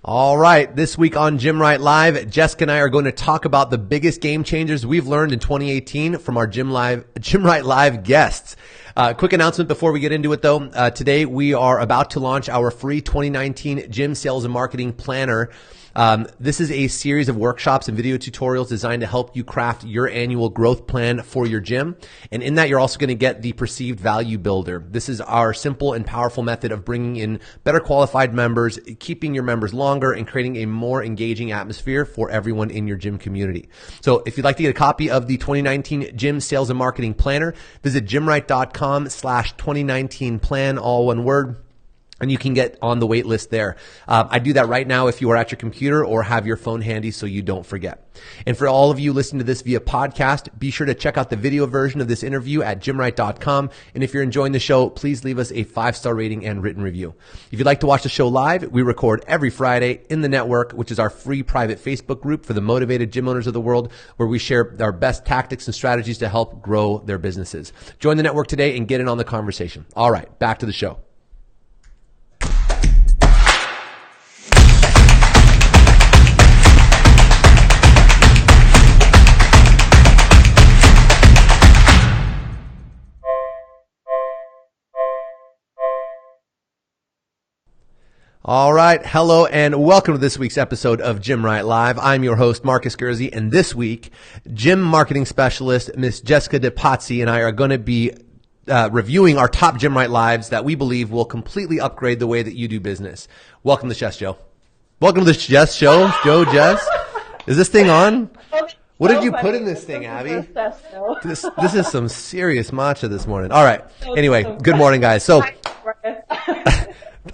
All right. This week on Gymwright Live, Jessica and I are going to talk about the biggest game changers we've learned in 2018 from our Gymwright Live guests. Quick announcement before we get into it though. Today we are about to launch our free 2019 Gym Sales and Marketing Planner. This is a series of workshops and video tutorials designed to help you craft your annual growth plan for your gym. And in that, you're also going to get the perceived value builder. This is our simple and powerful method of bringing in better qualified members, keeping your members longer, and creating a more engaging atmosphere for everyone in your gym community. So if you'd like to get a copy of the 2019 Gym Sales and Marketing Planner, visit gymwright.com/2019 plan, all one word. And you can get on the wait list there. I do that right now if you are at your computer or have your phone handy so you don't forget. And for all of you listening to this via podcast, be sure to check out the video version of this interview at gymwright.com. And if you're enjoying the show, please leave us a 5-star rating and written review. If you'd like to watch the show live, we record every Friday in the network, which is our free private Facebook group for the motivated gym owners of the world, where we share our best tactics and strategies to help grow their businesses. Join the network today and get in on the conversation. All right, back to the show. All right. Hello and welcome to this week's episode of Gymwright Live. I'm your host, Marcus Guerzi, and this week, gym marketing specialist, Miss Jessica DePazzi, and I are going to be reviewing our top Gymwright Lives that we believe will completely upgrade the way that you do business. Welcome to Jess Joe. Welcome to the Jess Show. Joe, Jess. Is this thing on? What did you put in this thing, Abby? This is some serious matcha this morning. All right. Anyway, good morning, guys. So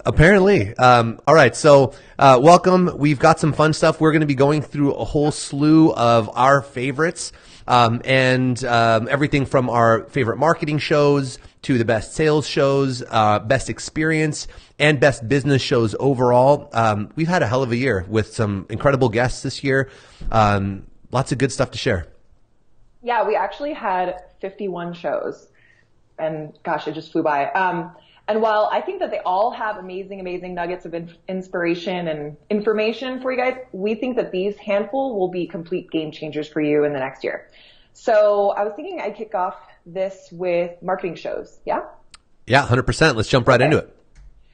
apparently. All right. So, welcome. We've got some fun stuff. We're going to be going through a whole slew of our favorites, and everything from our favorite marketing shows to the best sales shows, best experience, and best business shows overall. We've had a hell of a year with some incredible guests this year. Lots of good stuff to share. Yeah, we actually had 51 shows, and gosh, it just flew by. And while I think that they all have amazing nuggets of inspiration and information for you guys, we think that these handful will be complete game changers for you in the next year. So I was thinking I'd kick off this with marketing shows. Yeah? Yeah, 100%. Let's jump right into it.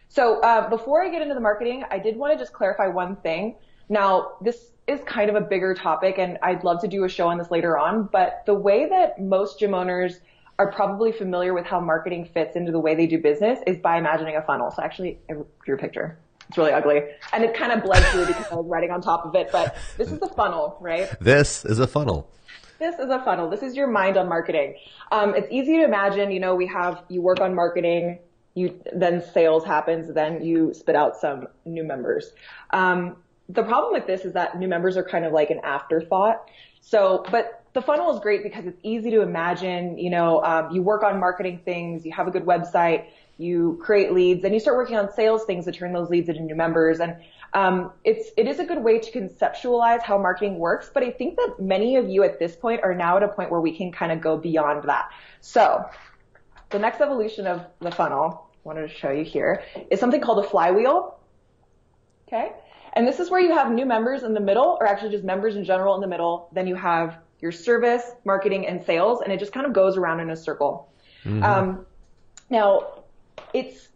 So before I get into the marketing, I did want to just clarify one thing. Now, this is kind of a bigger topic, and I'd love to do a show on this later on, but the way that most gym owners are probably familiar with how marketing fits into the way they do business is by imagining a funnel. So actually, I drew a picture. It's really ugly. And it kind of bled through because I was writing on top of it. But this is the funnel, right? This is a funnel. This is a funnel. This is your mind on marketing. It's easy to imagine, you work on marketing, then sales happens, then you spit out some new members. The problem with this is that new members are kind of like an afterthought. But the funnel is great because it's easy to imagine, you work on marketing things, you have a good website, you create leads, and you start working on sales things to turn those leads into new members. And it is a good way to conceptualize how marketing works, but I think that many of you at this point are now at a point where we can kind of go beyond that. So the next evolution of the funnel, I wanted to show you here, is something called a flywheel. Okay? And this is where you have new members in the middle, or actually just members in general in the middle. Then you have your service, marketing, and sales, and it just kind of goes around in a circle. Mm-hmm. Now, it's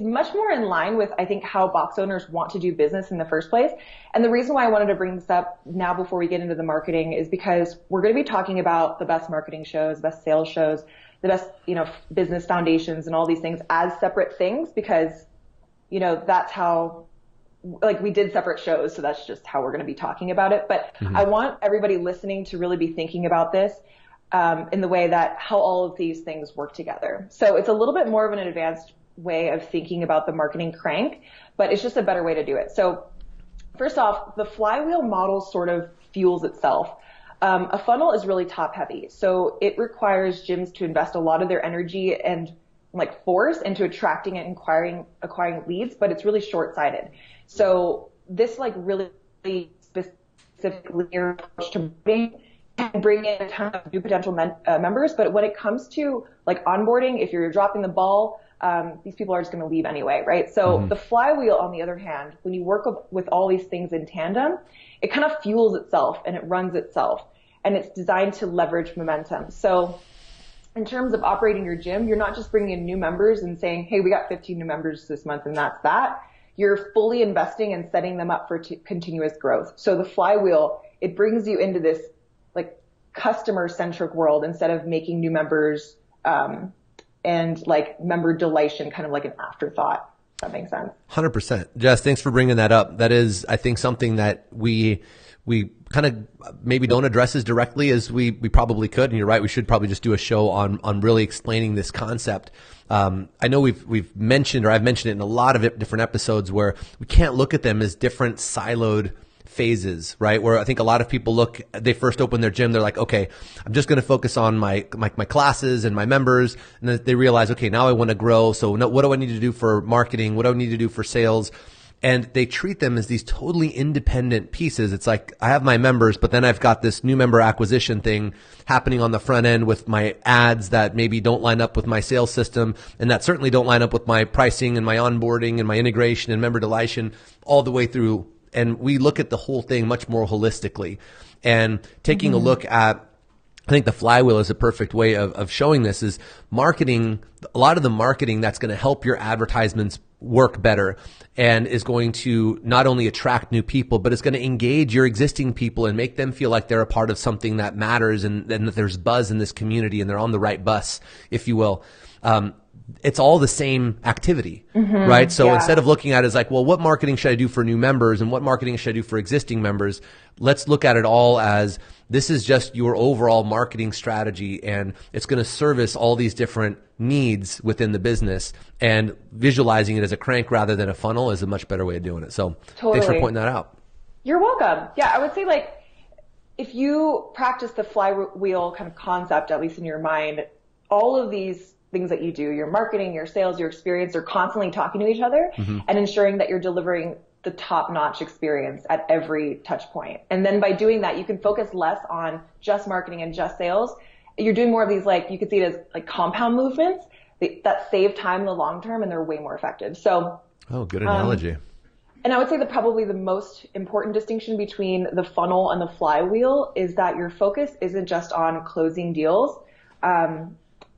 much more in line with, I think, how box owners want to do business in the first place. And the reason why I wanted to bring this up now before we get into the marketing is because we're going to be talking about the best marketing shows, the best sales shows, the best, business foundations and all these things as separate things because, that's how, we did separate shows, so that's just how we're going to be talking about it. But mm-hmm. I want everybody listening to really be thinking about this in the way that how all of these things work together. So it's a little bit more of an advanced way of thinking about the marketing crank, but it's just a better way to do it. So first off, the flywheel model sort of fuels itself. A funnel is really top heavy. So it requires gyms to invest a lot of their energy and force into attracting and acquiring leads, but it's really short-sighted. So this really specifically approach to marketing can bring in a ton of new potential members, but when it comes to onboarding, if you're dropping the ball, these people are just going to leave anyway, right? So the flywheel, on the other hand, when you work with all these things in tandem, it kind of fuels itself and it runs itself, and it's designed to leverage momentum. So in terms of operating your gym, you're not just bringing in new members and saying, hey, we got 15 new members this month and that's that. You're fully investing and setting them up for continuous growth. So the flywheel, it brings you into this like customer-centric world instead of making new members and like member delightion kind of like an afterthought. If that makes sense. 100%. Jess, thanks for bringing that up. That is, I think, something that we kind of maybe don't address as directly as we probably could. And you're right, we should probably just do a show on really explaining this concept. I know we've mentioned, or I've mentioned it in a lot of different episodes, where we can't look at them as different siloed phases, right? Where I think a lot of people they first open their gym, they're like, okay, I'm just going to focus on my classes and my members. And then they realize, okay, now I want to grow. So what do I need to do for marketing? What do I need to do for sales? And they treat them as these totally independent pieces. It's like, I have my members, but then I've got this new member acquisition thing happening on the front end with my ads that maybe don't line up with my sales system, and that certainly don't line up with my pricing and my onboarding and my integration and member delightion all the way through. And we look at the whole thing much more holistically. And taking a look at, I think the flywheel is a perfect way of showing this, is marketing. A lot of the marketing that's going to help your advertisements work better and is going to not only attract new people, but it's going to engage your existing people and make them feel like they're a part of something that matters, and that there's buzz in this community and they're on the right bus, if you will. It's all the same activity, right? So instead of looking at it as like, well, what marketing should I do for new members and what marketing should I do for existing members? Let's look at it all as, this is just your overall marketing strategy, and it's going to service all these different needs within the business, and visualizing it as a crank rather than a funnel is a much better way of doing it. So thanks for pointing that out. You're welcome. Yeah, I would say, like, if you practice the flywheel kind of concept, at least in your mind, all of these things that you do, your marketing, your sales, your experience, are constantly talking to each other and ensuring that you're delivering the top-notch experience at every touch point. And then by doing that, you can focus less on just marketing and just sales. You're doing more of these, like, you could see it as like compound movements that save time in the long term, and they're way more effective. So, good analogy. And I would say that probably the most important distinction between the funnel and the flywheel is that your focus isn't just on closing deals,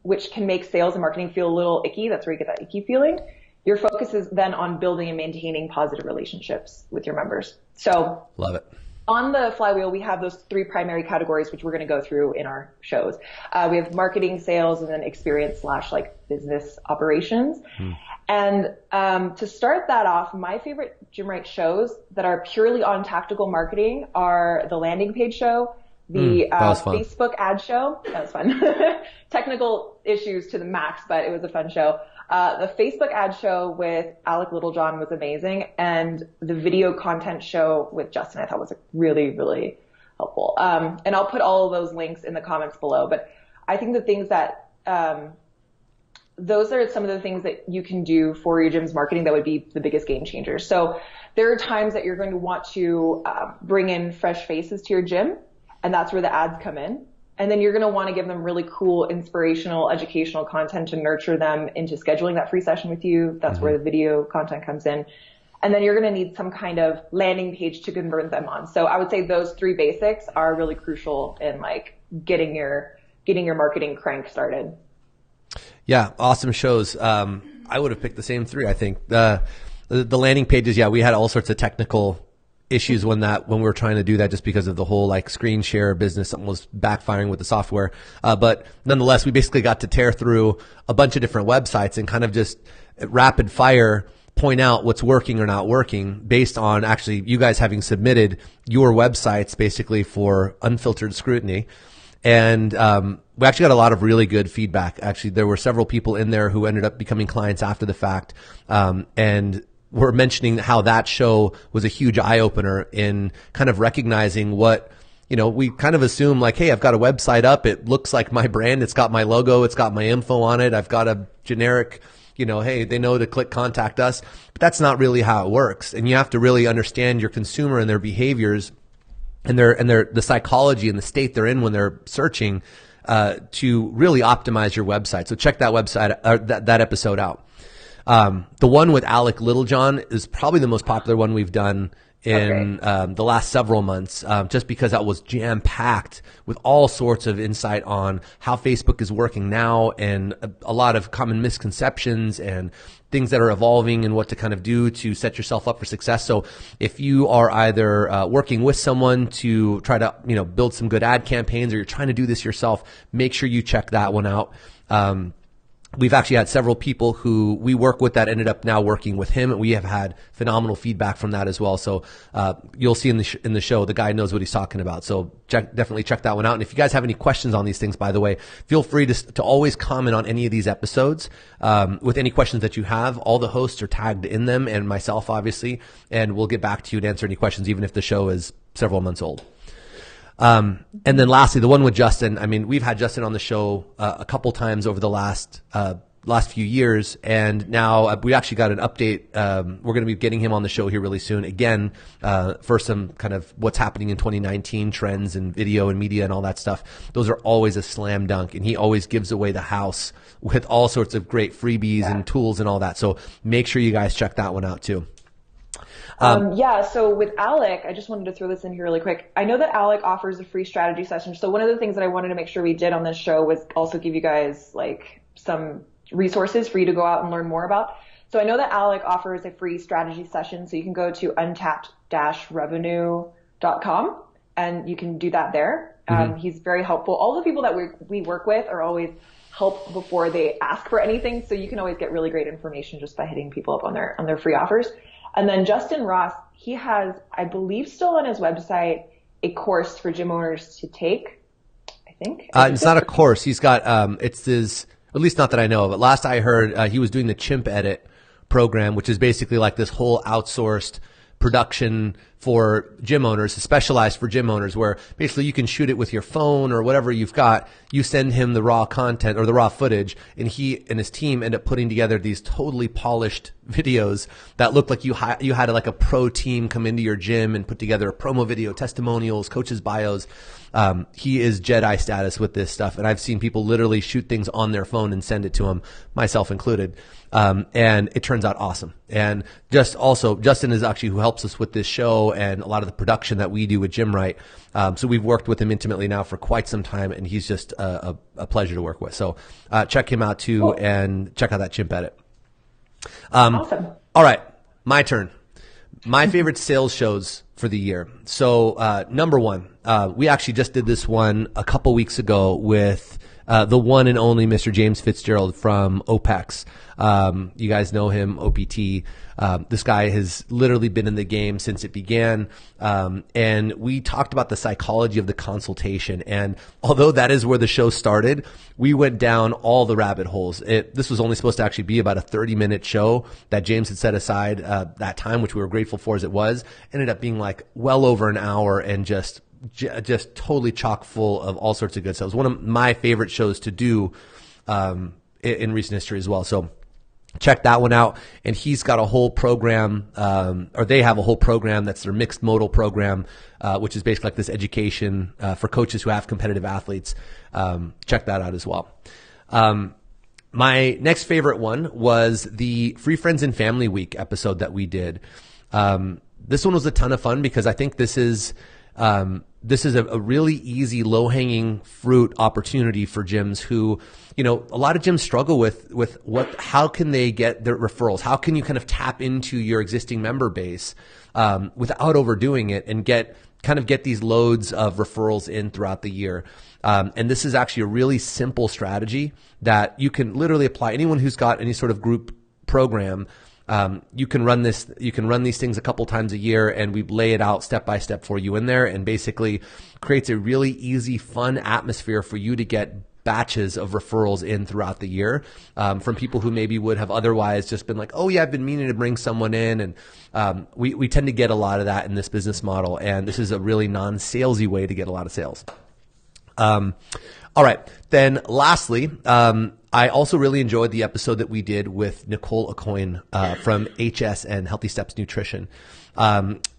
which can make sales and marketing feel a little icky. That's where you get that icky feeling. Your focus is then on building and maintaining positive relationships with your members. So love it. On the flywheel, we have those three primary categories, which we're going to go through in our shows. We have marketing, sales, and then experience / like business operations. And to start that off, my favorite Gymwright shows that are purely on tactical marketing are the landing page show, the Facebook ad show. That was fun. Technical issues to the max, but it was a fun show. The Facebook ad show with Alec Littlejohn was amazing. And the video content show with Justin, I thought, was really, really helpful. And I'll put all of those links in the comments below. But I think the things that, those are some of the things that you can do for your gym's marketing that would be the biggest game changers. So there are times that you're going to want to bring in fresh faces to your gym, and that's where the ads come in. And then you're going to want to give them really cool, inspirational, educational content to nurture them into scheduling that free session with you. That's where the video content comes in. And then you're going to need some kind of landing page to convert them on. So I would say those three basics are really crucial in like getting your marketing crank started. Yeah, awesome shows. I would have picked the same three, I think. The landing pages, we had all sorts of technical issues when we were trying to do that, just because of the whole like screen share business. Something was backfiring with the software. But nonetheless, we basically got to tear through a bunch of different websites and kind of just rapid fire point out what's working or not working based on actually you guys having submitted your websites basically for unfiltered scrutiny. And we actually got a lot of really good feedback. Actually, there were several people in there who ended up becoming clients after the fact. And we're mentioning how that show was a huge eye-opener in kind of recognizing what, we kind of assume like, hey, I've got a website up. It looks like my brand. It's got my logo. It's got my info on it. I've got a generic, hey, they know to click contact us. But that's not really how it works. And you have to really understand your consumer and their behaviors and the psychology and the state they're in when they're searching. to really optimize your website. So check that website, that episode out. The one with Alec Littlejohn is probably the most popular one we've done in the last several months, just because that was jam-packed with all sorts of insight on how Facebook is working now and a lot of common misconceptions and things that are evolving and what to kind of do to set yourself up for success. So if you are either working with someone to try to build some good ad campaigns, or you're trying to do this yourself, make sure you check that one out. We've actually had several people who we work with that ended up now working with him, and we have had phenomenal feedback from that as well. So you'll see in the show, the guy knows what he's talking about. So definitely check that one out. And if you guys have any questions on these things, by the way, feel free to always comment on any of these episodes with any questions that you have. All the hosts are tagged in them, and myself, obviously, and we'll get back to you to answer any questions, even if the show is several months old. And then lastly, the one with Justin. I mean, we've had Justin on the show a couple times over the last few years, and now we actually got an update. We're going to be getting him on the show here really soon again, for some kind of what's happening in 2019 trends and video and media and all that stuff. Those are always a slam dunk, and he always gives away the house with all sorts of great freebies and tools and all that. So make sure you guys check that one out too. So with Alec, I just wanted to throw this in here really quick. I know that Alec offers a free strategy session. So one of the things that I wanted to make sure we did on this show was also give you guys like some resources for you to go out and learn more about. So I know that Alec offers a free strategy session. So you can go to untapped-revenue.com and you can do that there. He's very helpful. All the people that we work with are always help before they ask for anything. So you can always get really great information just by hitting people up on their free offers. And then Justin Ross, he has, I believe, still on his website, a course for gym owners to take, I think. It's not a course. He's got, it's his, at least not that I know of, but last I heard, he was doing the Chimp Edit program, which is basically like this whole outsourced production for gym owners, specialized for gym owners, where basically you can shoot it with your phone or whatever you've got. You send him the raw content or the raw footage, and he and his team end up putting together these totally polished videos that look like you had like a pro team come into your gym and put together a promo video, testimonials, coaches' bios. He is Jedi status with this stuff, and I've seen people literally shoot things on their phone and send it to him, myself included. And it turns out awesome. And just also, Justin is actually who helps us with this show and a lot of the production that we do with Gymwright. So we've worked with him intimately now for quite some time, and he's just a pleasure to work with. So check him out too, cool. And check out that Chimp Edit. Awesome. All right, my turn. My favorite sales shows for the year. So number one, we actually just did this one a couple weeks ago with the one and only Mr. James Fitzgerald from OPEX. You guys know him, OPT. This guy has literally been in the game since it began. And we talked about the psychology of the consultation. And although that is where the show started, we went down all the rabbit holes. This was only supposed to actually be about a 30-minute show that James had set aside that time, which we were grateful for as it was. Ended up being like well over an hour and just totally chock full of all sorts of good stuff. It was one of my favorite shows to do in recent history as well. So check that one out. And he's got a whole program, or they have a whole program that's their mixed modal program, which is basically like this education for coaches who have competitive athletes. Check that out as well. My next favorite one was the Free Friends and Family Week episode that we did. This one was a ton of fun because I think this is a really easy, low-hanging fruit opportunity for gyms who, a lot of gyms struggle with how can they get their referrals? How can you kind of tap into your existing member base, without overdoing it and get these loads of referrals in throughout the year? And this is actually a really simple strategy that you can literally apply. Anyone who's got any sort of group program, you can run these things a couple times a year, and we lay it out step by step for you in there, and basically creates a really easy, fun atmosphere for you to get batches of referrals in throughout the year, from people who maybe would have otherwise just been like, oh yeah, I've been meaning to bring someone in. And, we tend to get a lot of that in this business model. And this is a really non-salesy way to get a lot of sales. All right. Then lastly, I also really enjoyed the episode that we did with Nicole Acoin from HSN, Healthy Steps Nutrition.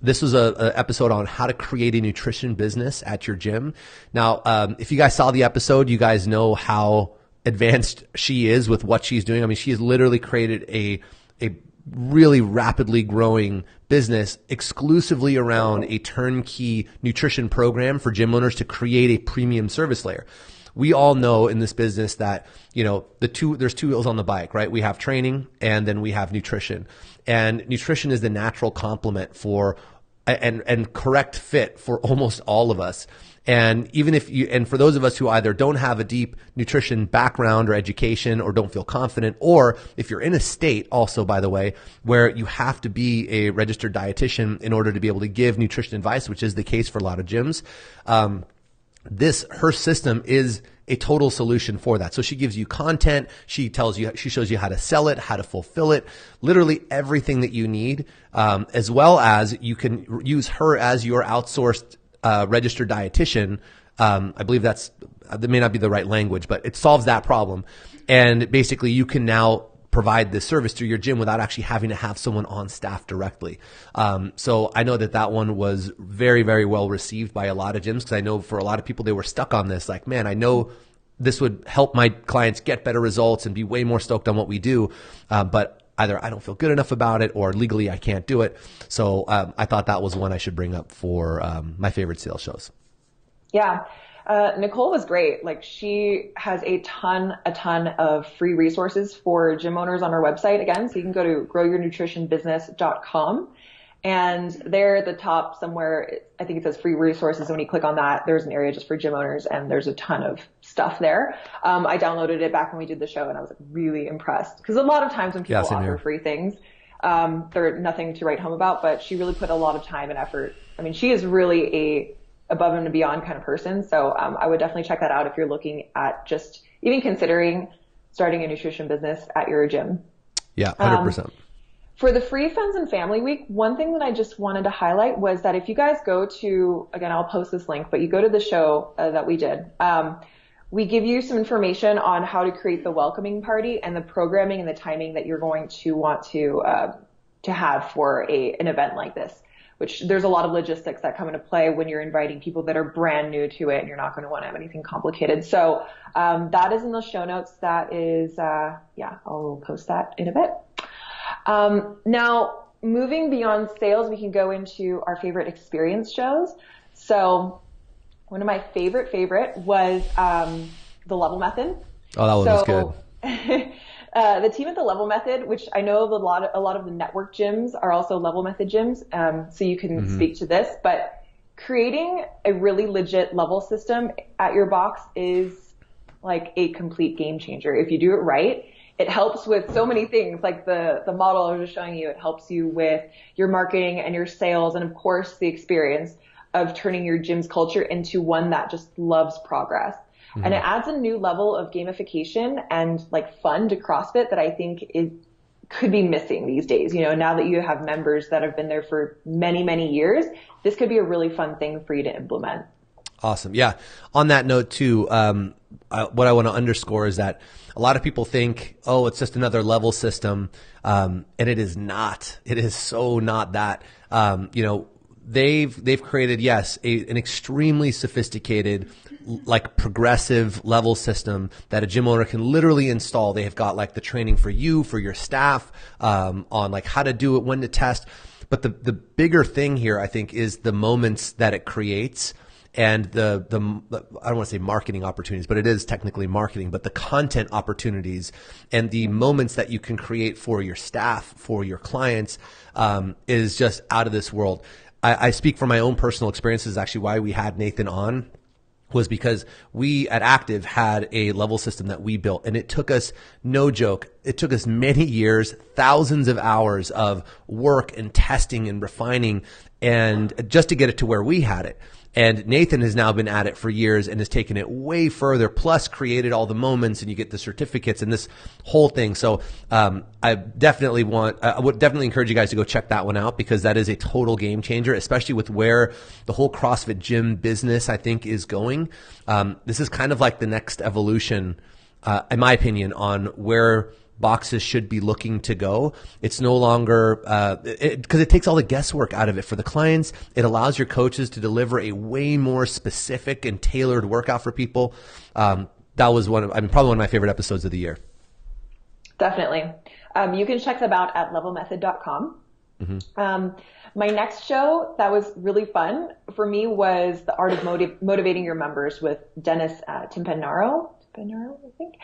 This was a episode on how to create a nutrition business at your gym. Now, if you guys saw the episode, you guys know how advanced she is with what she's doing. I mean, she has literally created a really rapidly growing business exclusively around a turnkey nutrition program for gym owners to create a premium service layer. We all know in this business that, there's two wheels on the bike, right? We have training and then we have nutrition. And nutrition is the natural complement for and correct fit for almost all of us. And even and for those of us who either don't have a deep nutrition background or education or don't feel confident, or if you're in a state also, by the way, where you have to be a registered dietitian in order to be able to give nutrition advice, which is the case for a lot of gyms, her system is a total solution for that. So she gives you content. She shows you how to sell it, how to fulfill it, literally everything that you need, as well as you can use her as your outsourced registered dietitian. I believe that may not be the right language, but it solves that problem. And basically you can now provide this service through your gym without actually having to have someone on staff directly. So I know that one was very, very well received by a lot of gyms, because I know for a lot of people, they were stuck on this. Like, man, I know this would help my clients get better results and be way more stoked on what we do. But either I don't feel good enough about it or legally I can't do it. So I thought that was one I should bring up for my favorite sales shows. Yeah. Nicole was great. Like, she has a ton of free resources for gym owners on her website. Again, so you can go to growyournutritionbusiness.com, and there at the top somewhere, I think it says free resources. And when you click on that, there's an area just for gym owners, and there's a ton of stuff there. I downloaded it back when we did the show, and I was really impressed, because a lot of times when people offer free things, they're nothing to write home about, but she really put a lot of time and effort. I mean, she is really a above and beyond kind of person. So I would definitely check that out if you're looking at just even considering starting a nutrition business at your gym. Yeah, 100%. For the Free Friends and Family Week, one thing that I just wanted to highlight was that if you guys go to, again, I'll post this link, but you go to the show that we did, we give you some information on how to create the welcoming party and the programming and the timing that you're going to want to have for an event like this, which there's a lot of logistics that come into play when you're inviting people that are brand new to it, and you're not going to want to have anything complicated. So that is in the show notes. That is, I'll post that in a bit. Now, moving beyond sales, we can go into our favorite experience shows. So one of my favorite was the Level Method. Oh, that one was good. The team at the Level Method, which I know a lot of the network gyms are also Level Method gyms, so you can speak to this, but creating a really legit level system at your box is like a complete game changer. If you do it right, it helps with so many things, like the model I was just showing you. It helps you with your marketing and your sales, and of course the experience of turning your gym's culture into one that just loves progress. And it adds a new level of gamification and like fun to CrossFit that I think could be missing these days. You know, now that you have members that have been there for many, many years, this could be a really fun thing for you to implement. Awesome. Yeah. On that note too, what I want to underscore is that a lot of people think, oh, it's just another level system. And it is not. It is so not that. They've created, yes, an extremely sophisticated, like progressive level system that a gym owner can literally install. They have got like the training for you, for your staff, on like how to do it, when to test. But the bigger thing here, I think, is the moments that it creates, and the I don't want to say marketing opportunities, but it is technically marketing, but the content opportunities and the moments that you can create for your staff, for your clients, is just out of this world. I speak from my own personal experiences. Actually, why we had Nathan on was because we at Active had a level system that we built, and it took us, no joke, it took us many years, thousands of hours of work and testing and refining, and just to get it to where we had it. And Nathan has now been at it for years and has taken it way further, plus created all the moments, and you get the certificates and this whole thing. So I would definitely encourage you guys to go check that one out, because that is a total game changer, especially with where the whole CrossFit gym business, I think, is going. This is kind of like the next evolution in my opinion, on where boxes should be looking to go. It's no longer, because it takes all the guesswork out of it for the clients. It allows your coaches to deliver a way more specific and tailored workout for people. That was probably one of my favorite episodes of the year. Definitely. You can check them out at levelmethod.com. My next show that was really fun for me was The Art of Motivating Your Members with Dennis Timpanaro, I think.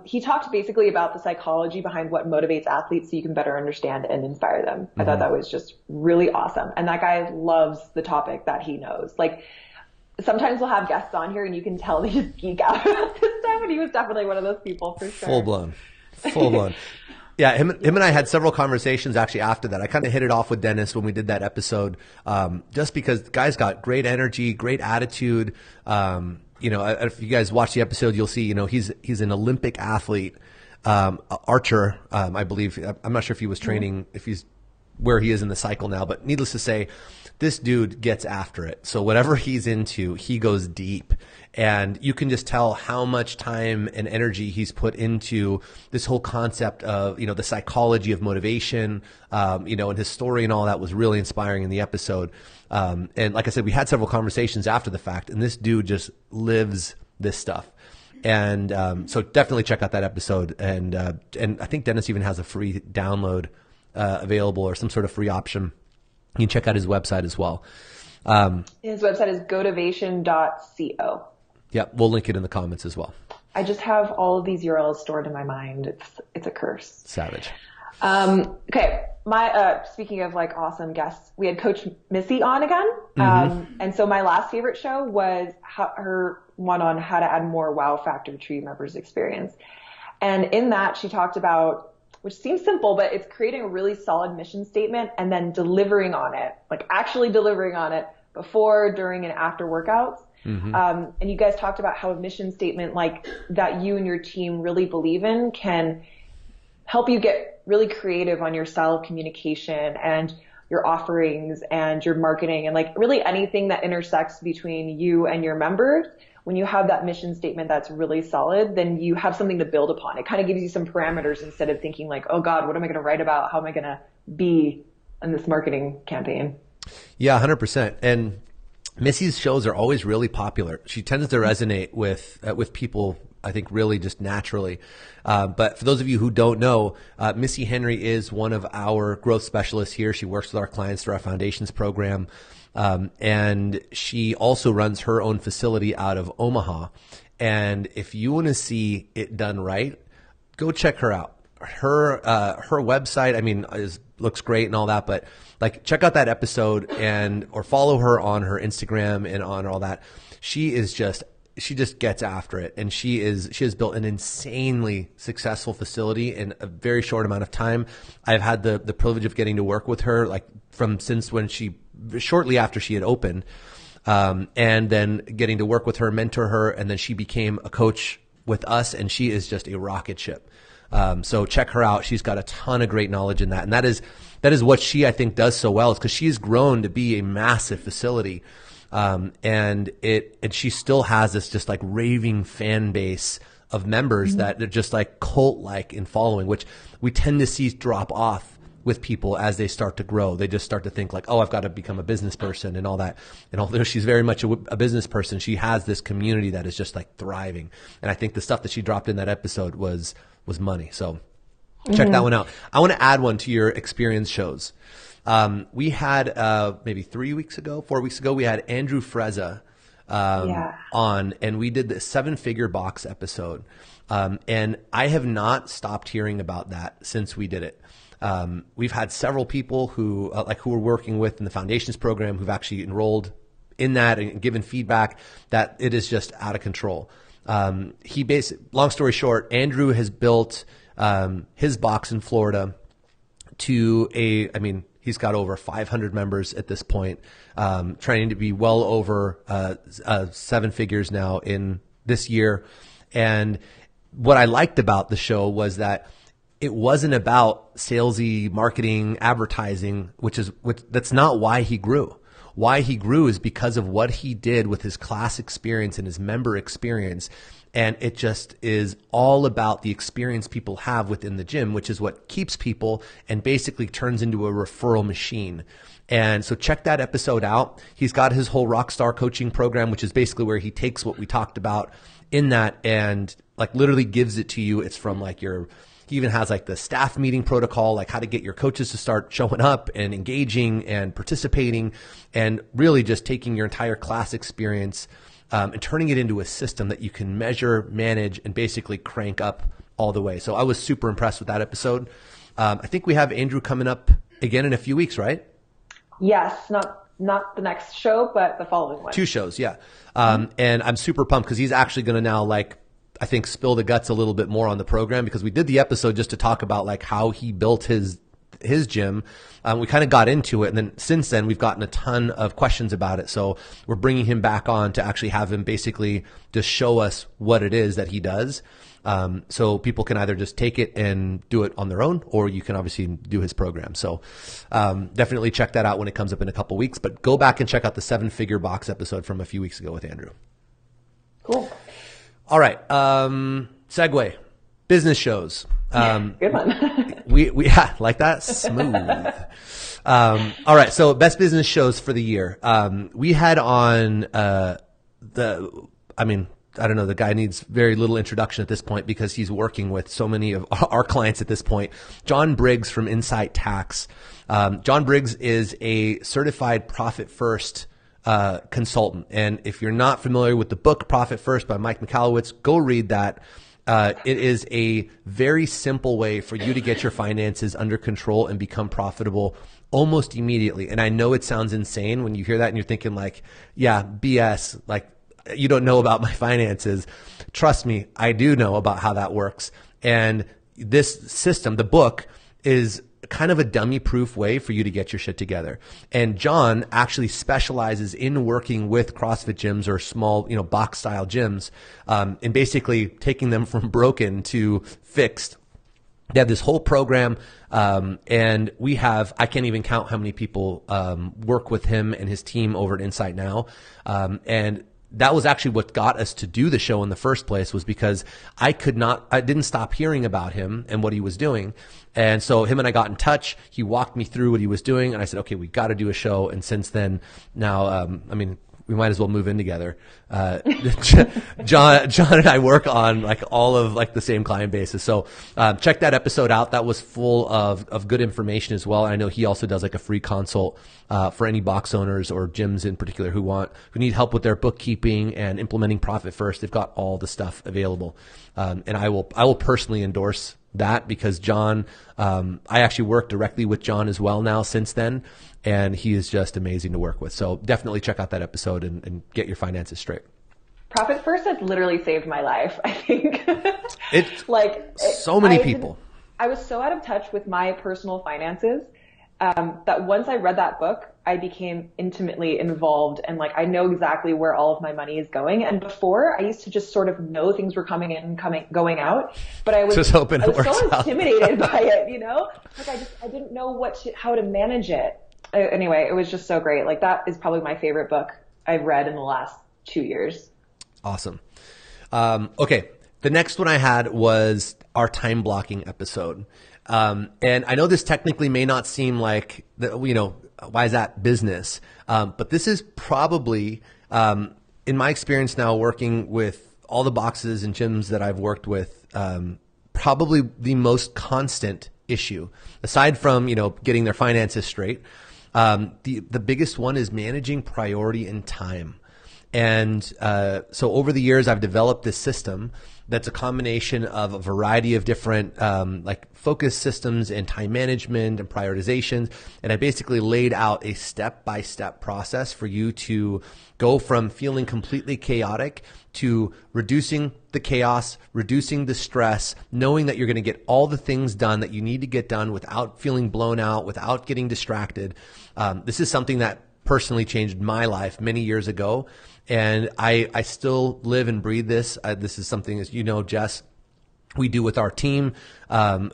He talked basically about the psychology behind what motivates athletes so you can better understand and inspire them. I thought that was just really awesome. And that guy loves the topic that he knows. Like, sometimes we'll have guests on here and you can tell they just geek out about this stuff. And he was definitely one of those people for sure. Full blown. Yeah, him and I had several conversations actually after that. I kind of hit it off with Dennis when we did that episode, just because the guy's got great energy, great attitude. If you guys watch the episode, you'll see, he's an Olympic athlete, archer, I believe. I'm not sure if he was training, if he's where he is in the cycle now, but needless to say, this dude gets after it. So whatever he's into, he goes deep. And you can just tell how much time and energy he's put into this whole concept of, the psychology of motivation, and his story and all that was really inspiring in the episode. And like I said, we had several conversations after the fact, and this dude just lives this stuff. And so definitely check out that episode. And I think Dennis even has a free download available, or some sort of free option. You can check out his website as well. His website is gothavation.co. Yeah, we'll link it in the comments as well. I just have all of these URLs stored in my mind. It's a curse. Savage. Okay. Speaking of like awesome guests, we had Coach Missy on again. And so my last favorite show was her one on how to add more wow factor to your members' experience. And in that she talked about, which seems simple, but it's creating a really solid mission statement and then delivering on it, like actually delivering on it before, during, and after workouts. And you guys talked about how a mission statement like that you and your team really believe in can help you get really creative on your style of communication and your offerings and your marketing and like really anything that intersects between you and your members. When you have that mission statement that's really solid, then you have something to build upon. It kind of gives you some parameters instead of thinking like, oh God, what am I going to write about? How am I going to be in this marketing campaign? Yeah, 100%. And Missy's shows are always really popular. She tends to resonate with people, I think, really just naturally. But for those of you who don't know, Missy Henry is one of our growth specialists here. She works with our clients through our foundations program. And she also runs her own facility out of Omaha. And if you want to see it done right, go check her out. Her website, looks great and all that, but like check out that episode or follow her on her Instagram and on all that. She just gets after it, and she has built an insanely successful facility in a very short amount of time. I've had the privilege of getting to work with her shortly after she had opened, and then getting to work with her, mentor her, and then she became a coach with us, and she is just a rocket ship. So check her out. She's got a ton of great knowledge in that. And that is what she, I think, does so well, is because she's grown to be a massive facility. And she still has this just like raving fan base of members that are just like cult-like in following, which we tend to see drop off with people as they start to grow. They just start to think like, oh, I've got to become a business person and all that. And although she's very much a business person, she has this community that is just like thriving. And I think the stuff that she dropped in that episode was money. So check that one out. I want to add one to your experience shows. We had maybe 4 weeks ago, we had Andrew Frezza on, and we did the 7-figure box episode. And I have not stopped hearing about that since we did it. We've had several people who we're working with in the foundations program who've actually enrolled in that and given feedback that it is just out of control. Long story short, Andrew has built his box in Florida to he's got over 500 members at this point, trying to be well over 7 figures now in this year. And what I liked about the show was that it wasn't about salesy marketing, advertising, that's not why he grew. why he grew is because of what he did with his class experience and his member experience. And it just is all about the experience people have within the gym, which is what keeps people and basically turns into a referral machine. And so check that episode out. He's got his whole Rockstar coaching program, which is basically where he takes what we talked about in that and like literally gives it to you. It's from like he even has like the staff meeting protocol, like how to get your coaches to start showing up and engaging and participating, and really just taking your entire class experience and turning it into a system that you can measure, manage, and basically crank up all the way. So I was super impressed with that episode. I think we have Andrew coming up again in a few weeks, right? Yes, not the next show, but the following one. 2 shows, yeah. And I'm super pumped because he's actually going to now I think spill the guts a little bit more on the program, because we did the episode just to talk about like how he built his gym. We kind of got into it, and then since then we've gotten a ton of questions about it. So we're bringing him back on to actually have him basically just show us what it is that he does. So people can either just take it and do it on their own, or you can obviously do his program. So definitely check that out when it comes up in a couple weeks, but go back and check out the 7-figure box episode from a few weeks ago with Andrew. Cool. All right. Segue. Business shows. Good one. we like that? Smooth. All right. So best business shows for the year. We had on, I don't know, the guy needs very little introduction at this point because he's working with so many of our clients at this point. John Briggs from Insight Tax. John Briggs is a certified Profit First consultant. And if you're not familiar with the book Profit First by Mike Michalowicz, go read that. It is a very simple way for you to get your finances under control and become profitable almost immediately. And I know it sounds insane when you hear that and you're thinking like, yeah, BS, like you don't know about my finances. Trust me, I do know about how that works. And this system, the book, is kind of a dummy-proof way for you to get your shit together. And John actually specializes in working with CrossFit gyms or small, box-style gyms, and basically taking them from broken to fixed. They have this whole program, and I can't even count how many people work with him and his team over at Insight now. And that was actually what got us to do the show in the first place, was because I didn't stop hearing about him and what he was doing. And so him and I got in touch. He walked me through what he was doing, and I said, okay, we got to do a show. And since then, now, we might as well move in together. John and I work on like all of like the same client bases. So, check that episode out. That was full of good information as well. I know he also does like a free consult, for any box owners or gyms in particular who need help with their bookkeeping and implementing Profit First. They've got all the stuff available. And I will personally endorse that because John, I actually work directly with John as well now since then. And he is just amazing to work with. So definitely check out that episode and get your finances straight. Profit First has literally saved my life, I think. So many people. I was so out of touch with my personal finances that once I read that book, I became intimately involved and like I know exactly where all of my money is going. And before, I used to just sort of know things were coming in, going out, but I was just hoping it works so out. Intimidated by it, Like I didn't know how to manage it. Anyway, it was just so great. Like that is probably my favorite book I've read in the last 2 years. Awesome. Okay. The next one I had was our time blocking episode. And I know this technically may not seem like, why is that business? But this is probably, in my experience now working with all the boxes and gyms that I've worked with, probably the most constant issue aside from, getting their finances straight. The biggest one is managing priority and time. And so over the years, I've developed this system that's a combination of a variety of different focus systems and time management and prioritizations. And I basically laid out a step-by-step process for you to go from feeling completely chaotic to reducing the chaos, reducing the stress, knowing that you're going to get all the things done that you need to get done without feeling blown out, without getting distracted. This is something that personally changed my life many years ago. And I still live and breathe this. This is something, as you know, Jess, we do with our team.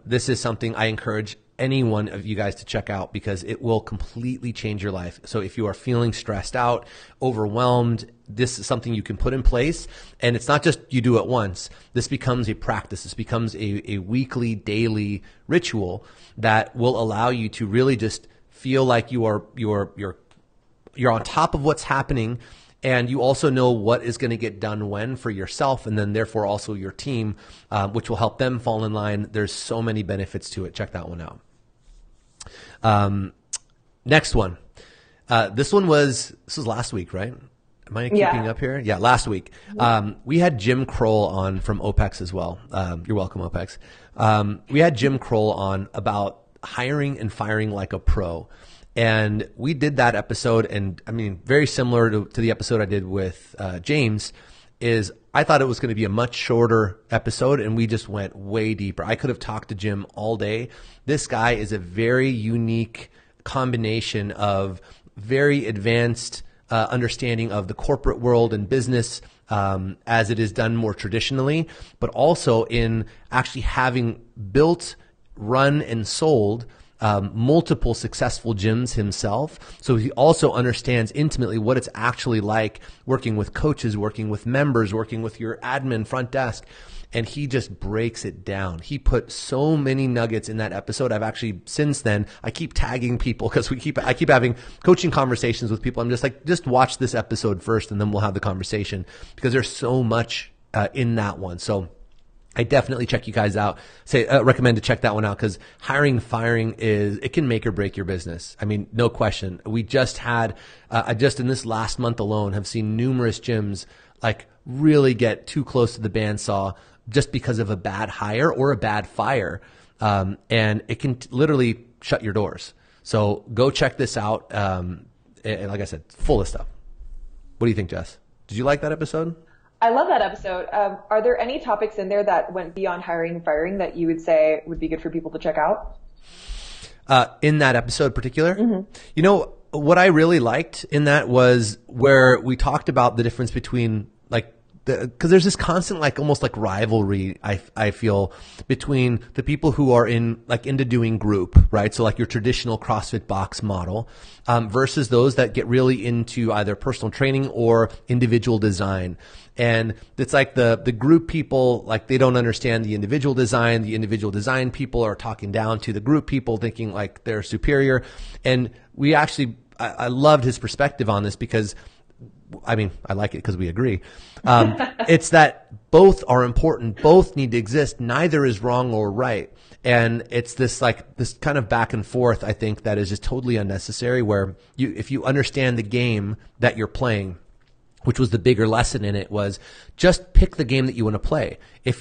This is something I encourage any one of you guys to check out because it will completely change your life. So if you are feeling stressed out, overwhelmed, this is something you can put in place. And it's not just you do it once. This becomes a practice. This becomes a weekly, daily ritual that will allow you to really just feel like you're on top of what's happening. And you also know what is going to get done when for yourself, and then therefore also your team, which will help them fall in line. There's so many benefits to it. Check that one out. Next one. This was last week, right? Am I keeping up here? Yeah, last week. We had Jim Kroll on from OPEX as well. You're welcome, OPEX. We had Jim Kroll on about hiring and firing like a pro. And we did that episode, and I mean, very similar to the episode I did with James, is I thought it was going to be a much shorter episode, and we just went way deeper. I could have talked to Jim all day. This guy is a very unique combination of very advanced understanding of the corporate world and business as it is done more traditionally, but also in actually having built, run, and sold multiple successful gyms himself. So he also understands intimately what it's actually like working with coaches, working with members, working with your admin front desk. And he just breaks it down. He put so many nuggets in that episode. I've actually, since then, I keep tagging people because I keep having coaching conversations with people. I'm just like, just watch this episode first and then we'll have the conversation because there's so much in that one. So I definitely check you guys out. Recommend to check that one out because hiring, firing it can make or break your business. I mean, no question. We just had, just in this last month alone, have seen numerous gyms like really get too close to the bandsaw just because of a bad hire or a bad fire. And it can literally shut your doors. So go check this out. And like I said, full of stuff. What do you think, Jess? Did you like that episode? I love that episode. Are there any topics in there that went beyond hiring and firing that you would say would be good for people to check out? In that episode in particular? Mm-hmm. You know, what I really liked in that was where we talked about the difference between because there's this constant almost like rivalry I feel between the people who are into doing group, right? So like your traditional CrossFit box model versus those that get really into either personal training or individual design. And it's like the group people, like they don't understand the individual design. The individual design people are talking down to the group people thinking like they're superior. And we actually, I loved his perspective on this because I mean, I like it because we agree. It's that both are important. Both need to exist. Neither is wrong or right. And it's this kind of back and forth, I think, that is just totally unnecessary where if you understand the game that you're playing, which was the bigger lesson in it, was just pick the game that you want to play. If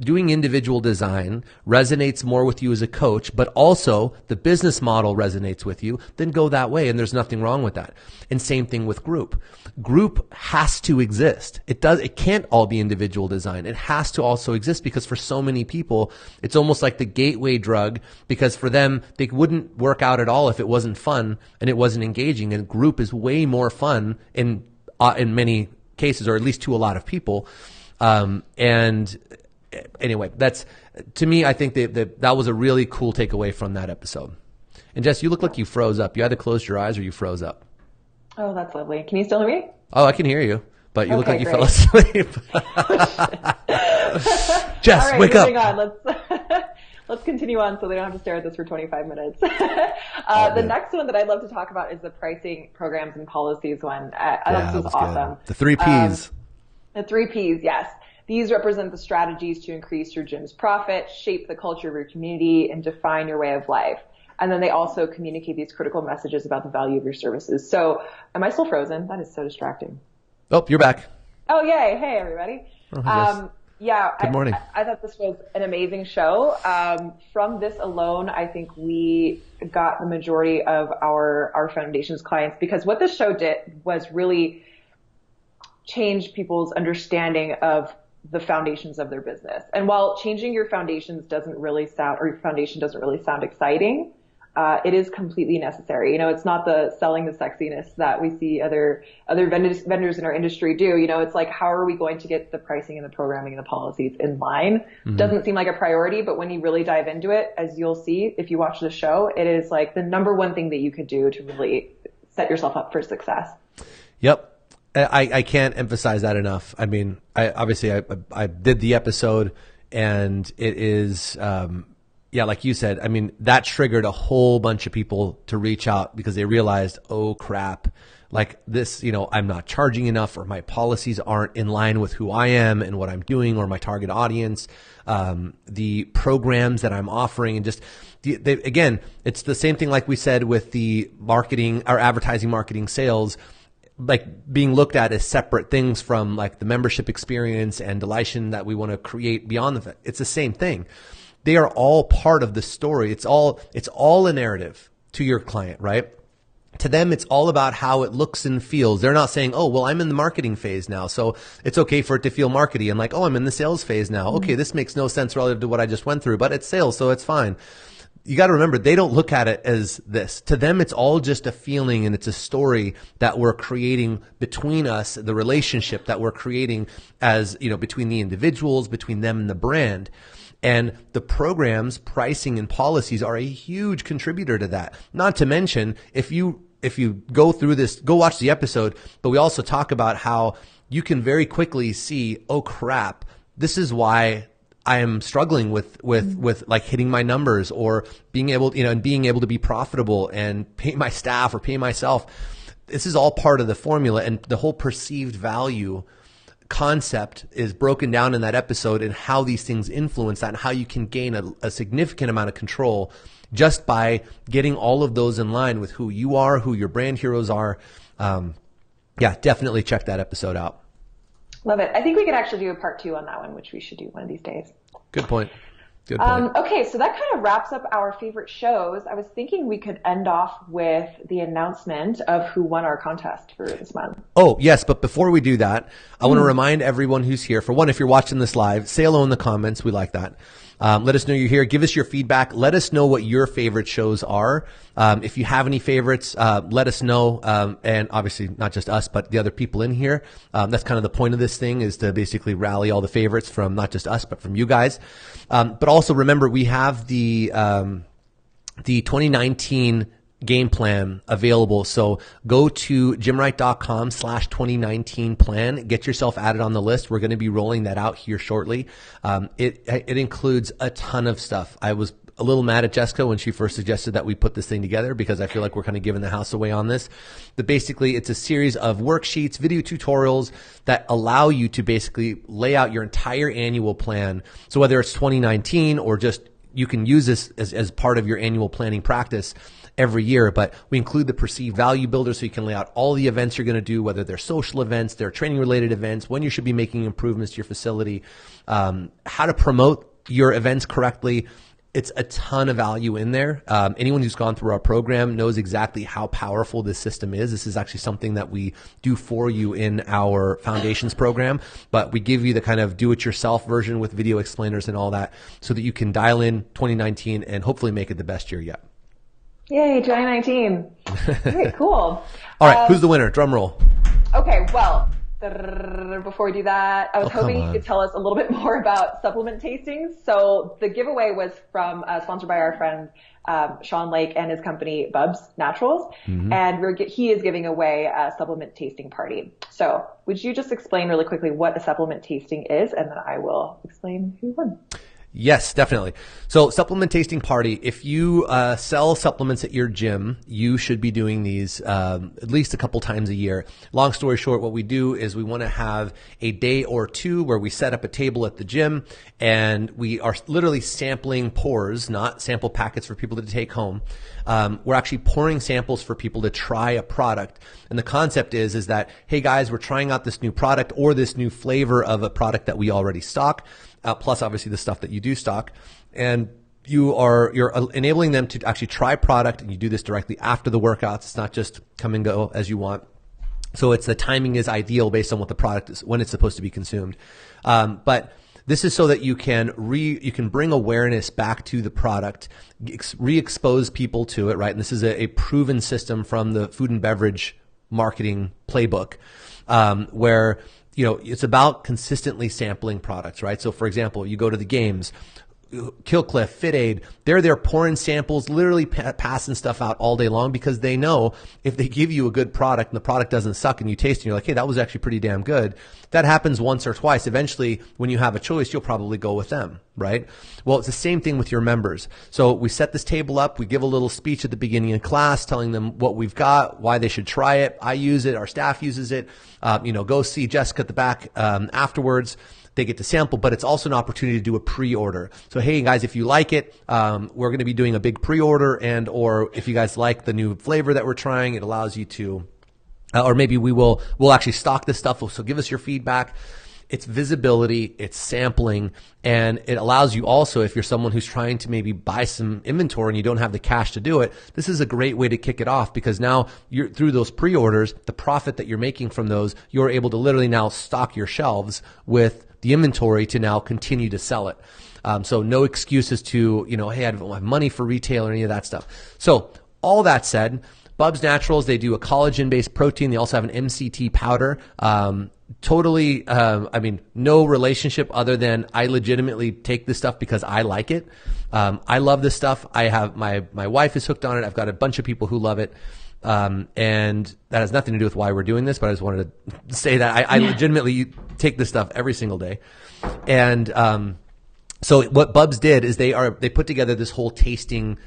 doing individual design resonates more with you as a coach, but also the business model resonates with you, then go that way. And there's nothing wrong with that. And same thing with group. Group has to exist. It can't all be individual design. It has to also exist because for so many people, it's almost like the gateway drug because for them, they wouldn't work out at all if it wasn't fun and it wasn't engaging. And group is way more fun in many cases, or at least to a lot of people. And anyway, that's, to me, I think that was a really cool takeaway from that episode. And Jess, you look like you froze up. You either closed your eyes or you froze up. Oh, that's lovely. Can you still hear me? Oh, I can hear you, but you look like you great. fell asleep. Jess, all right, wake up. Moving on. Let's continue on so they don't have to stare at this for 25 minutes. The next one that I'd love to talk about is the pricing programs and policies one. This was awesome. Good. The 3 Ps. The 3 Ps, yes. These represent the strategies to increase your gym's profit, shape the culture of your community, and define your way of life. And then they also communicate these critical messages about the value of your services. So am I still frozen? That is so distracting. Oh, you're back. Oh, yay. Hey, everybody. Good morning. I thought this was an amazing show. From this alone, I think we got the majority of our foundation's clients because what this show did was really change people's understanding of the foundations of their business. And while changing your foundations doesn't really sound exciting, it is completely necessary. It's not the selling the sexiness that we see other vendors in our industry do. It's like, how are we going to get the pricing and the programming and the policies in line? Doesn't seem like a priority, but when you really dive into it, as you'll see if you watch the show, it is like the number one thing that you could do to really set yourself up for success. Yep. I can't emphasize that enough. I mean, I did the episode, and it is, yeah, like you said, I mean, that triggered a whole bunch of people to reach out because they realized, oh crap, like this, I'm not charging enough, or my policies aren't in line with who I am and what I'm doing, or my target audience, the programs that I'm offering, and just again, it's the same thing like we said with the marketing or advertising, marketing, sales, like being looked at as separate things from like the membership experience and delightion that we want to create beyond the, it's the same thing. They are all part of the story. It's all a narrative to your client, right? To them, it's all about how it looks and feels. They're not saying, oh, well, I'm in the marketing phase now, so it's okay for it to feel markety. And like, oh, I'm in the sales phase now. Okay, this makes no sense relative to what I just went through, but it's sales, so it's fine. You got to remember, they don't look at it as this. To them, it's all just a feeling, and it's a story that we're creating between us, the relationship that we're creating as, between the individuals, between them and the brand. And the programs, pricing, and policies are a huge contributor to that. Not to mention, if you go through this, go watch the episode, but we also talk about how you can very quickly see, oh crap, this is why I am struggling with like hitting my numbers, or being able, and being able to be profitable and pay my staff or pay myself. This is all part of the formula, and the whole perceived value concept is broken down in that episode, and how these things influence that, and how you can gain a significant amount of control just by getting all of those in line with who you are, who your brand heroes are. Yeah, definitely check that episode out. Love it. I think we could actually do a part 2 on that one, which we should do one of these days. Good point. Good point. Okay, so that kind of wraps up our favorite shows. I was thinking we could end off with the announcement of who won our contest for this month. Oh, yes, but before we do that, I want to remind everyone who's here, for one, if you're watching this live, say hello in the comments. We like that. Let us know you're here. Give us your feedback. Let us know what your favorite shows are. If you have any favorites, let us know. And obviously not just us, but the other people in here. That's kind of the point of this thing, is to basically rally all the favorites from not just us, but from you guys. But also remember, we have the 2019 game plan available. So go to gymwright.com/2019 plan. Get yourself added on the list. We're going to be rolling that out here shortly. It includes a ton of stuff. I was a little mad at Jessica when she first suggested that we put this thing together, because I feel like we're kind of giving the house away on this. But basically, it's a series of worksheets, video tutorials that allow you to basically lay out your entire annual plan. So whether it's 2019 or just, you can use this as part of your annual planning practice every year. But we include the perceived value builder, so you can lay out all the events you're going to do, whether they're social events, they're training related events, when you should be making improvements to your facility, how to promote your events correctly. It's a ton of value in there. Anyone who's gone through our program knows exactly how powerful this system is. This is actually something that we do for you in our foundations program, but we give you the kind of do-it-yourself version with video explainers and all that, so that you can dial in 2019 and hopefully make it the best year yet. Yay, 2019. Great, cool. All right, who's the winner? Drum roll. Okay, well, before we do that, I was hoping you could tell us a little bit more about supplement tastings. So the giveaway was from sponsored by our friend Sean Lake and his company Bubs Naturals, and he is giving away a supplement tasting party. So would you just explain really quickly what a supplement tasting is, and then I will explain who won. Yes, definitely. So supplement tasting party, if you sell supplements at your gym, you should be doing these at least a couple times a year. Long story short, what we do is we want to have a day or two where we set up a table at the gym, and we are literally sampling pours, not sample packets for people to take home. We're actually pouring samples for people to try a product. And the concept is that, hey guys, we're trying out this new product or this new flavor of a product that we already stock. Plus obviously the stuff that you do stock, and you're enabling them to actually try product, and you do this directly after the workouts. It's not just come and go as you want. So the timing is ideal based on what the product is, when it's supposed to be consumed. But This is so that you can bring awareness back to the product, re-expose people to it, right? And this is a proven system from the food and beverage marketing playbook, where, it's about consistently sampling products, right? So for example, you go to the games, Killcliff, Fit Aid, they're there pouring samples, literally passing stuff out all day long, because they know if they give you a good product and the product doesn't suck and you taste it and you're like, hey, that was actually pretty damn good. That happens once or twice. Eventually, when you have a choice, you'll probably go with them, right? Well, it's the same thing with your members. So we set this table up. We give a little speech at the beginning of class telling them what we've got, why they should try it. I use it. Our staff uses it. Go see Jessica at the back afterwards. They get to sample, but it's also an opportunity to do a pre-order. So, hey guys, if you like it, we're going to be doing a big pre-order, or if you guys like the new flavor that we're trying, it allows you to, or maybe we'll actually stock this stuff. So give us your feedback. It's visibility, it's sampling, and it allows you also, if you're someone who's trying to maybe buy some inventory and you don't have the cash to do it, this is a great way to kick it off, because now you're through those pre-orders, the profit that you're making from those, you're able to literally now stock your shelves with the inventory to now continue to sell it. So no excuses to, hey, I don't have money for retail or any of that stuff. So all that said, Bubs Naturals, they do a collagen-based protein. They also have an MCT powder. Totally, no relationship other than I legitimately take this stuff because I like it. I love this stuff. I have my wife is hooked on it. I've got a bunch of people who love it. And that has nothing to do with why we're doing this, but I just wanted to say that I legitimately take this stuff every single day. And, so what Bubs did is they put together this whole tasting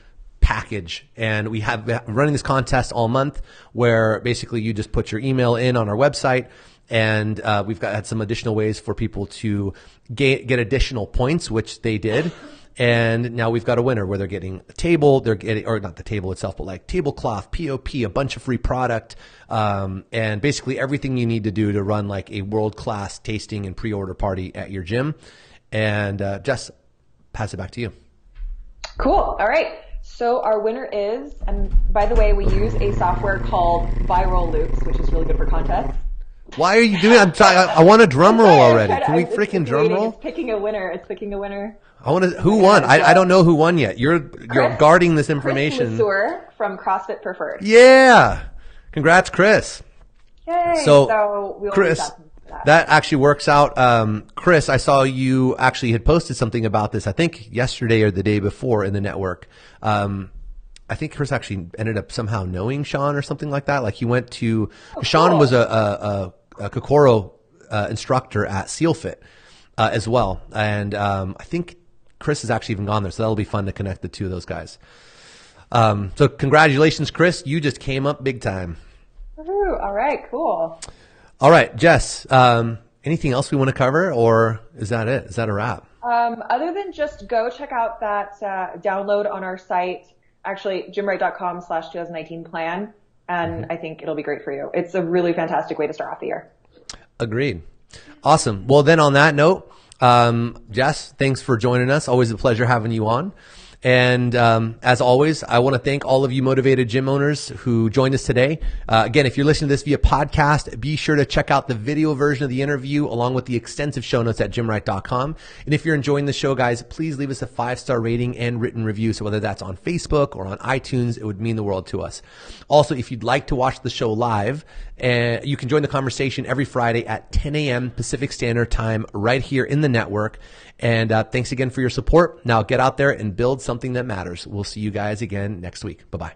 package, and we have running this contest all month where basically you just put your email in on our website, and we've had some additional ways for people to get additional points, which they did. And now we've got a winner where they're getting a table, or not the table itself, but like tablecloth, POP, a bunch of free product, and basically everything you need to do to run like a world-class tasting and pre-order party at your gym. And Jess, pass it back to you. Cool. All right. So our winner is, and by the way, we use a software called Viral Loops, which is really good for contests. Why are you doing it? I want a drum roll already. Can we freaking drum roll? It's picking a winner. I want to. Who won? I don't know who won yet. You're guarding this information. Chris from CrossFit Preferred. Yeah. Congrats, Chris. Yay. So we'll Chris, that actually works out. Chris, I saw you actually had posted something about this, I think yesterday or the day before in the network. I think Chris actually ended up somehow knowing Sean or something like that. Like he went to, Sean was a Kokoro instructor at SealFit as well. And I think Chris has actually even gone there. So that'll be fun to connect the two of those guys. So congratulations, Chris. You just came up big time. Woohoo. All right, cool. All right, Jess, anything else we want to cover, or is that it? Is that a wrap? Other than just go check out that download on our site, actually gymwright.com/2019 plan, and I think it'll be great for you. It's a really fantastic way to start off the year. Agreed. Awesome. Well, then on that note, Jess, thanks for joining us. Always a pleasure having you on. And as always, I want to thank all of you motivated gym owners who joined us today. Again, if you're listening to this via podcast, be sure to check out the video version of the interview along with the extensive show notes at gymwright.com. And if you're enjoying the show, guys, please leave us a 5-star rating and written review. So whether that's on Facebook or on iTunes, it would mean the world to us. Also, if you'd like to watch the show live, you can join the conversation every Friday at 10 a.m. Pacific Standard Time right here in the network. And thanks again for your support. Now get out there and build something that matters. We'll see you guys again next week. Bye-bye.